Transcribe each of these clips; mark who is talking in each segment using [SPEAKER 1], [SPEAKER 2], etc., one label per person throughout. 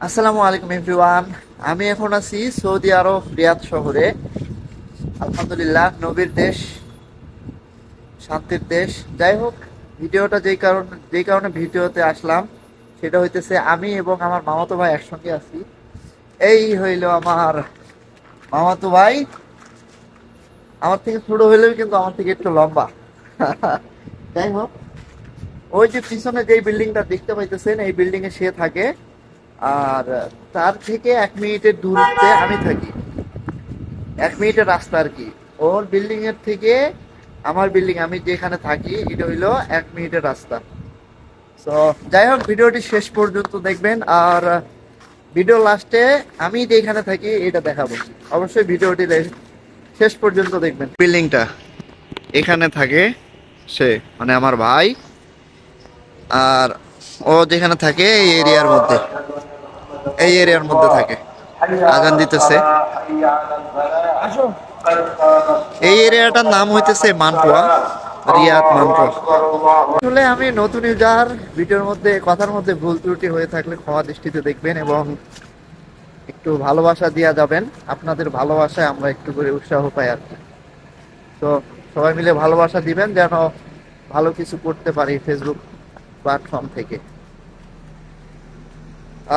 [SPEAKER 1] আসসালামু আলাইকুম এভরিওয়ান। আমি এখন আছি সৌদি আরব রিয়াদ শহরে। আলহামদুলিল্লাহ, নবীর দেশ, শান্তির দেশ। যাই হোক, ভিডিওটা যেই কারণে ভিডিওতে আসলাম সেটা হইতেছে আমি এবং আমার মামাতো ভাই একসঙ্গে আছি। এই হইল আমার মামাতো ভাই। আমার থেকে ছোট হইলেও কিন্তু আমার থেকে একটু লম্বা। যাই হোক, ওই যে পিছনে যেই বিল্ডিংটা দেখতে পাইতেছেন, এই বিল্ডিং এ সে থাকে। আর তার থেকে 1 মিনিটের দূরত্বে আমি থাকি। 1 মিনিটের রাস্তা আর কি। ওর বিল্ডিং এর থেকে আমার বিল্ডিং, আমি যেখানে থাকি, এটা হইলো 1 মিনিটের রাস্তা। তো যাই হোক, ভিডিওটি শেষ পর্যন্ত দেখবেন। আর ভিডিও লাস্টে আমি যেখানে থাকি এটা দেখাবো। অবশ্যই ভিডিওটি শেষ পর্যন্ত দেখবেন। বিল্ডিংটা এখানে থাকে সে, মানে আমার ভাই। আর ও যেখানে থাকে এই এরিয়ার মধ্যে থাকে। আজান দিতেছে। এই এরিয়াটার নাম হইতেছে মানপুয়া, রিয়াদ মানপুয়া। আসলে আমি নতুন ইউজার, ভিডিওর মধ্যে কথার মধ্যে ভুল ত্রুটি হয়ে থাকলে ক্ষমা দৃষ্টিতে দেখবেন এবং একটু ভালোবাসা দিয়া যাবেন। আপনাদের ভালোবাসায় আমরা একটু করে উৎসাহ পাই আর কি। তো সবাই মিলে ভালোবাসা দিবেন যেন ভালো কিছু করতে পারি ফেসবুক প্ল্যাটফর্ম থেকে।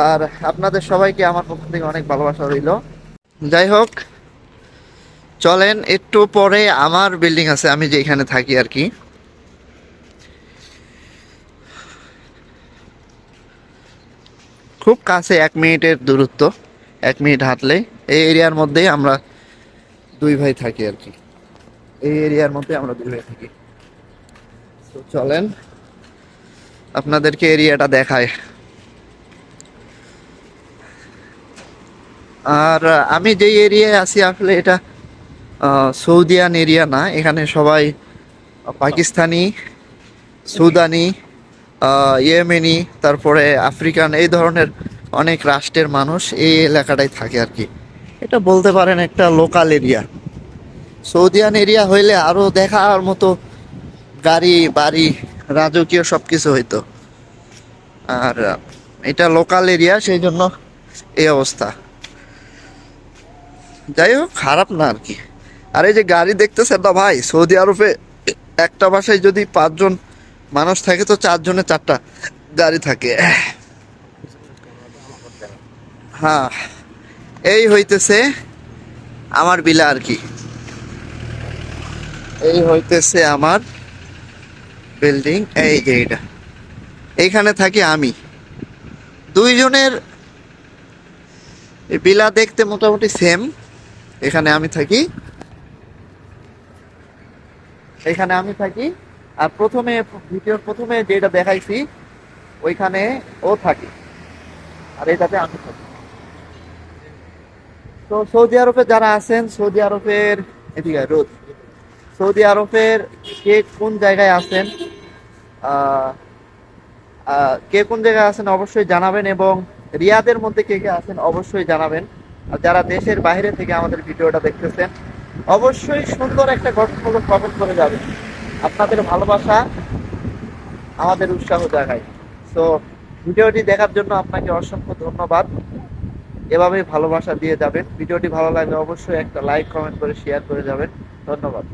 [SPEAKER 1] আর আপনাদের সবাইকে আমার পক্ষ থেকে অনেক ভালোবাসা রইল। যাই হোক, চলেন একটু পরে আমার বিল্ডিং আছে, আমি যেখানে থাকি আর কি। খুব কাছে, 1 মিনিটের দূরত্ব। 1 মিনিট হাঁটলে এই এরিয়ার মধ্যেই আমরা দুই ভাই থাকি আর কি। এই এরিয়ার মধ্যে আমরা দুই ভাই থাকি। তো চলেন আপনাদেরকে এরিয়াটা দেখায়। আর আমি যেই এরিয়ায় আছি আসলে এটা সৌদিয়ান এরিয়া না। এখানে সবাই পাকিস্তানি, সুদানি, ইয়েমেনি, তারপরে আফ্রিকান, এই ধরনের অনেক রাষ্ট্রের মানুষ এই এলাকাটায় থাকে আর কি। এটা বলতে পারেন একটা লোকাল এরিয়া। সৌদিয়ান এরিয়া হইলে আরো দেখার মতো গাড়ি বাড়ি, রাজকীয় সবকিছু হইতো। আর এটা লোকাল এরিয়া, সেই জন্য এই অবস্থা। যাই হোক, খারাপ না আর কি। আর এই যে গাড়ি দেখতেছেন না ভাই, সৌদি আরবে একটা বাসায় যদি 5 জন মানুষ থাকে তো 4 জনের 4টা গাড়ি থাকে। হ্যাঁ, এই হইতেছে আমার বিলা আর কি। এই হইতেছে আমার বিল্ডিং। এই যে এটা, এইখানে থাকি আমি। দুইজনের এই বিলা দেখতে মোটামুটি সেম। এখানে আমি থাকি, এখানে আমি থাকি। আর ভিডিওর প্রথমে যেটা দেখাইছি ওইখানে ও থাকে, আর এটাতে আমি থাকি। তো সৌদি আরবে যারা আছেন, সৌদি আরবের এদিকে রোদ, সৌদি আরবের কে কোন জায়গায় আছেন, আহ, কে কোন জায়গায় আছেন অবশ্যই জানাবেন, এবং রিয়াদের মধ্যে কে কে আছেন অবশ্যই জানাবেন। আর যারা দেশের বাইরে থেকে আমাদের ভিডিওটা দেখতেছেন, অবশ্যই সুন্দর একটা গঠনমূলক কমেন্ট করে যাবেন। আপনাদের ভালোবাসা আমাদের উৎসাহ জাগায়। তো ভিডিওটি দেখার জন্য আপনাকে অসংখ্য ধন্যবাদ। এভাবেই ভালোবাসা দিয়ে যাবেন। ভিডিওটি ভালো লাগলে অবশ্যই একটা লাইক কমেন্ট করে শেয়ার করে যাবেন। ধন্যবাদ।